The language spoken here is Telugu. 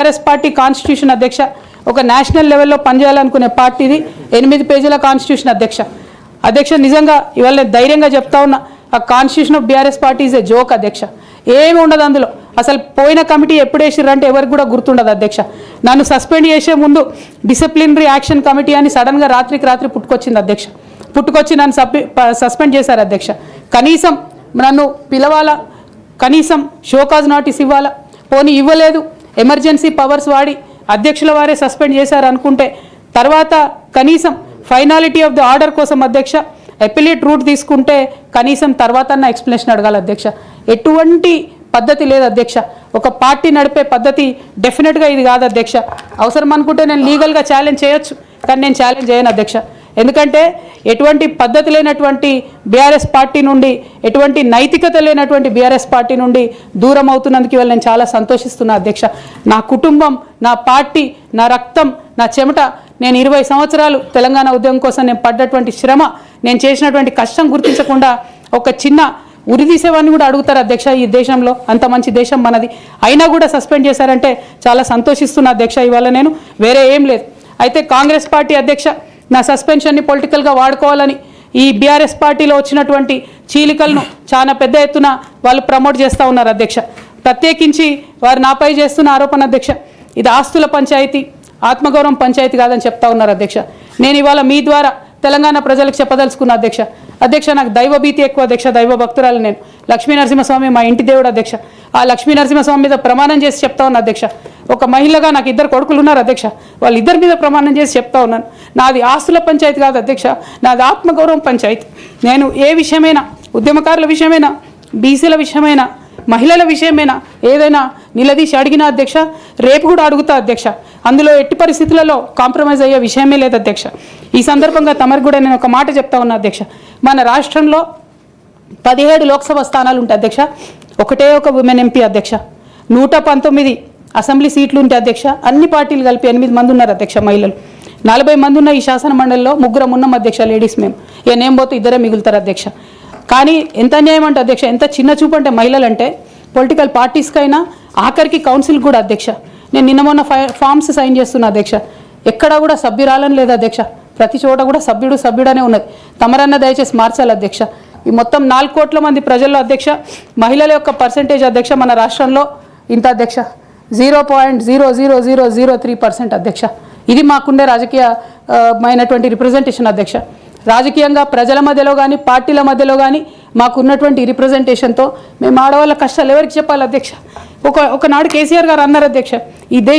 టీఆర్ఎస్ పార్టీ కాన్స్టిట్యూషన్ అధ్యక్ష ఒక నేషనల్ లెవెల్లో పనిచేయాలనుకునే పార్టీది 8 పేజీల కాన్స్టిట్యూషన్ అధ్యక్ష నిజంగా ఇవాళ నేను ధైర్యంగా చెప్తా ఉన్నా ఆ constitution of BRS party is a joke అధ్యక్ష. ఏమి ఉండదు అందులో. అసలు పోయిన కమిటీ ఎప్పుడు వేసిర్రంటే ఎవరికి కూడా గుర్తుండదు అధ్యక్ష. నన్ను సస్పెండ్ చేసే ముందు డిసిప్లినరీ యాక్షన్ కమిటీ అని సడన్గా రాత్రికి రాత్రి పుట్టుకొచ్చింది అధ్యక్ష. పుట్టుకొచ్చి నన్ను సస్పెండ్ చేశారు అధ్యక్ష. కనీసం నన్ను పిలవాలా, కనీసం షోకాజ్ నోటీస్ ఇవ్వాలా, పోనీ ఇవ్వలేదు, ఎమర్జెన్సీ పవర్స్ వాడి అధ్యక్షుల వారే సస్పెండ్ చేశారు అనుకుంటే తర్వాత కనీసం ఫైనాలిటీ ఆఫ్ ది ఆర్డర్ కోసం అధ్యక్ష అపిలేట్ రూట్ తీసుకుంటే కనీసం తర్వాత ఎక్స్ప్లెనేషన్ అడగాలి అధ్యక్ష. ఎటువంటి పద్ధతి లేదు అధ్యక్ష. ఒక పార్టీ నడిపే పద్ధతి డెఫినెట్గా ఇది కాదు అధ్యక్ష. అవసరం అనుకుంటే నేను లీగల్గా ఛాలెంజ్ చేయొచ్చు, కానీ నేను ఛాలెంజ్ చేయను అధ్యక్ష. ఎందుకంటే ఎటువంటి పద్ధతి లేనటువంటి బీఆర్ఎస్ పార్టీ నుండి, ఎటువంటి నైతికత లేనటువంటి బీఆర్ఎస్ పార్టీ నుండి దూరం అవుతున్నందుకు ఇవాళ నేను చాలా సంతోషిస్తున్నా అధ్యక్ష. నా కుటుంబం, నా పార్టీ, నా రక్తం, నా చెమట, నేను 20 సంవత్సరాలు తెలంగాణ ఉద్యమం కోసం నేను పడ్డటువంటి శ్రమ, నేను చేసినటువంటి కష్టం గుర్తించకుండా ఒక చిన్న ఉరిదీసేవాన్ని కూడా అడుగుతారు అధ్యక్ష. ఈ దేశంలో అంత మంచి దేశం మనది, అయినా కూడా సస్పెండ్ చేశారంటే చాలా సంతోషిస్తున్నా అధ్యక్ష. ఇవాళ నేను వేరే ఏం లేదు. అయితే కాంగ్రెస్ పార్టీ అధ్యక్ష నా సస్పెన్షన్ని పొలిటికల్గా వాడుకోవాలని ఈ బీఆర్ఎస్ పార్టీలో వచ్చినటువంటి చీలికలను చాలా పెద్ద ఎత్తున వాళ్ళు ప్రమోట్ చేస్తూ ఉన్నారు అధ్యక్ష. ప్రత్యేకించి వారు నాపై చేస్తున్న ఆరోపణ అధ్యక్ష, ఇది ఆస్తుల పంచాయతీ, ఆత్మగౌరవం పంచాయతీ కాదని చెప్తా ఉన్నారు అధ్యక్ష. నేను ఇవాళ మీ ద్వారా తెలంగాణ ప్రజలకు చెప్పదలుచుకున్న అధ్యక్ష నాకు దైవభీతి ఎక్కువ అధ్యక్ష. దైవ భక్తురాలు నేను. లక్ష్మీ నరసింహస్వామి మా ఇంటి దేవుడు అధ్యక్ష. ఆ లక్ష్మీ నరసింహస్వామి మీద ప్రమాణం చేసి చెప్తా ఉన్నా అధ్యక్ష. ఒక మహిళగా నాకు 2 కొడుకులు ఉన్నారు అధ్యక్ష. వాళ్ళిద్దరి మీద ప్రమాణం చేసి చెప్తా ఉన్నాను, నాది ఆస్తుల పంచాయతీ కాదు అధ్యక్ష, నాది ఆత్మగౌరవం పంచాయతీ. నేను ఏ విషయమైనా, ఉద్యమకారుల విషయమైనా, బీసీల విషయమైనా, మహిళల విషయమైనా ఏదైనా నిలదీసి అడిగినా అధ్యక్ష, రేపు కూడా అడుగుతా అధ్యక్ష. అందులో ఎట్టి పరిస్థితులలో కాంప్రమైజ్ అయ్యే విషయమే లేదు అధ్యక్ష. ఈ సందర్భంగా తమరికి కూడా నేను ఒక మాట చెప్తా ఉన్నా అధ్యక్ష. మన రాష్ట్రంలో 17 లోక్సభ స్థానాలు ఉంటాయి అధ్యక్ష. ఒకటే ఒక ఉమెన్ ఎంపీ అధ్యక్ష. 119 అసెంబ్లీ సీట్లు ఉంటాయి అధ్యక్ష. అన్ని పార్టీలు కలిపి 8 మంది ఉన్నారు అధ్యక్ష. మహిళలు 40 మంది ఉన్న ఈ శాసన మండలిలో 3 ఉన్నాం అధ్యక్ష, లేడీస్. మేము నేమ్ పోతే 2 మిగులుతారు అధ్యక్ష. కానీ ఎంత అన్యాయం అంటే అధ్యక్ష, ఎంత చిన్న చూపు అంటే మహిళలు అంటే పొలిటికల్ పార్టీస్కైనా ఆఖరికి కౌన్సిల్ కూడా అధ్యక్ష. నేను నిన్న మొన్న ఫామ్స్ సైన్ చేస్తున్నా అధ్యక్ష. ఎక్కడా కూడా సభ్యురాలని లేదు అధ్యక్ష. ప్రతి చోట కూడా సభ్యుడనే ఉన్నది. తమరన్న దయచేసి మార్చాలి అధ్యక్ష. ఈ మొత్తం 4 కోట్ల మంది ప్రజల్లో అధ్యక్ష మహిళల యొక్క పర్సెంటేజ్ అధ్యక్ష మన రాష్ట్రంలో ఇంత అధ్యక్ష, 0.00003% అధ్యక్ష. ఇది మాకుండే రాజకీయమైనటువంటి రిప్రజెంటేషన్ అధ్యక్ష. రాజకీయంగా ప్రజల మధ్యలో కానీ, పార్టీల మధ్యలో కానీ మాకున్నటువంటి రిప్రజెంటేషన్తో మేము ఆడవాళ్ళ కష్టాలు ఎవరికి చెప్పాలి అధ్యక్ష? ఒకనాడు కేసీఆర్ గారు అన్నారు అధ్యక్ష, ఈ